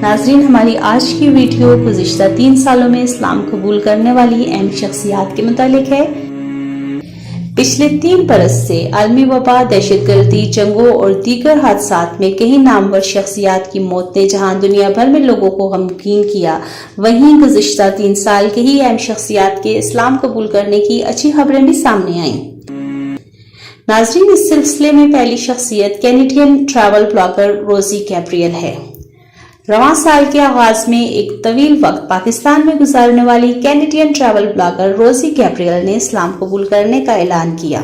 ناظرین، ہماری آج کی ویڈیو گزشتہ 3 سالوں میں اسلام قبول کرنے والی اہم شخصیات کے متعلق ہے۔ پچھلے 3 برس سے عالمی وبا، دہشت گردی، جنگوں اور دیگر حادثات میں کئی نامور شخصیات کی موت نے جہاں دنیا بھر میں لوگوں کو غمگین کیا، وہیں گزشتہ 3 سال کے ہی اہم شخصیات کے اسلام قبول کرنے کی اچھی خبریں بھی سامنے آئیں۔ ناظرین، اس سلسلے میں پہلی شخصیت کینیڈین ٹریول بلاگر روزی گیبریل ہے۔ رواں سال کے آغاز میں ایک طویل وقت پاکستان میں گزارنے والی کینیڈین ٹریول بلاگر روزی گیبریل نے اسلام قبول کرنے کا اعلان کیا۔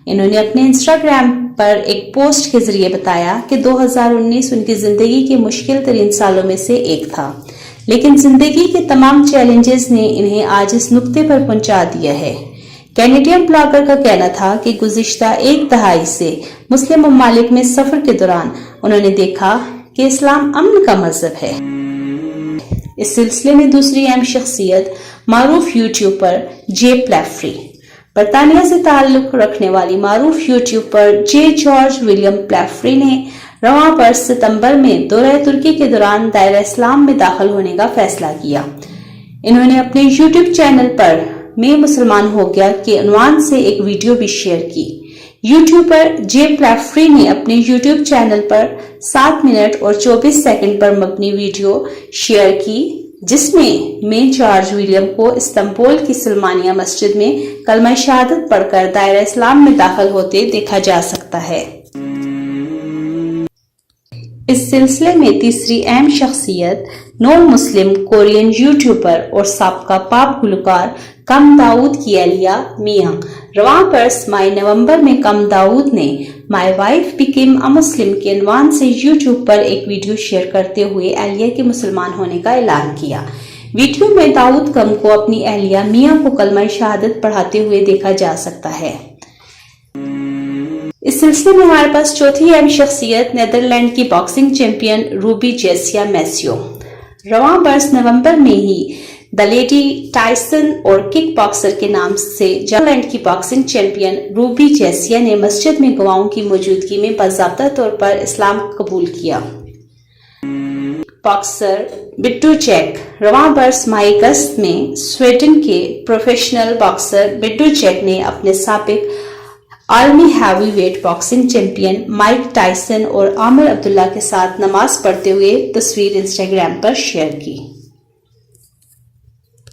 انہوں نے اپنے انسٹاگرام پر ایک پوسٹ کے ذریعے بتایا کہ 2019 ان کی زندگی کے مشکل ترین سالوں میں سے ایک تھا، لیکن زندگی کے تمام چیلنجز نے انہیں آج اس نقطے پر پہنچا دیا ہے۔ کینیڈین بلاگر کا کہنا تھا کہ گزشتہ 1 دہائی سے مسلم ممالک میں سفر کے دوران انہوں نے دیکھا کہ اسلام امن کا مذہب ہے۔ اس سلسلے میں دوسری اہم شخصیت معروف یوٹیوبر جے پلیفری۔ برطانیہ سے تعلق رکھنے والی معروف یوٹیوبر جے جارج ولیم پلیفری نے رواں برس ستمبر میں دورہ ترکی کے دوران دائرہ اسلام میں داخل ہونے کا فیصلہ کیا۔ انہوں نے اپنے یوٹیوب چینل پر میں مسلمان ہو گیا کے عنوان سے ایک ویڈیو بھی شیئر کی۔ یوٹیوبر جے پلیفری نے اپنے یوٹیوب چینل پر 7 منٹ اور 24 سیکنڈ پر مبنی ویڈیو شیئر کی، جس میں جارج ولیم کو استنبول کی سلمانیہ مسجد میں کلمہ شہادت پڑھ کر دائرہ اسلام میں داخل ہوتے دیکھا جا سکتا ہے۔ اس سلسلے میں تیسری اہم شخصیت نون مسلم کورین یوٹیوبر اور سابقہ پاپ گلوکار کم داؤد کی اہلیہ میاں۔ رواں برس ماہ نومبر میں کم داؤد نے مائی وائف بیکیم اے مسلم کے عنوان سے یوٹیوب پر ایک ویڈیو شیئر کرتے ہوئے اہلیہ کے مسلمان ہونے کا اعلان کیا۔ ویڈیو میں داؤد کم کو اپنی اہلیہ میاں کو کلمہ شہادت پڑھاتے ہوئے دیکھا جا سکتا ہے۔ اس سلسلے میں ہمارے پاس چوتھی اہم شخصیت نیدرلینڈ کی باکسنگ چیمپئن روبی جیسیا میسیو۔ رواں برس نومبر میں ہی دی لیڈی ٹائسن اور کک باکسر کے نام سے نیدرلینڈ کی باکسنگ چیمپئن روبی جیسیا نے مسجد میں گواہوں کی موجودگی میں باضابطہ طور پر اسلام قبول کیا۔ باکسر بٹو چیک۔ رواں برس ماہ اگست میں سویڈن کے پروفیشنل باکسر بٹو چیک نے اپنے سابق عالمی heavy weight boxing champion Mike Tyson اور عامر عبداللہ کے ساتھ نماز پڑھتے ہوئے تصویر انسٹاگرام پر شیئر کی۔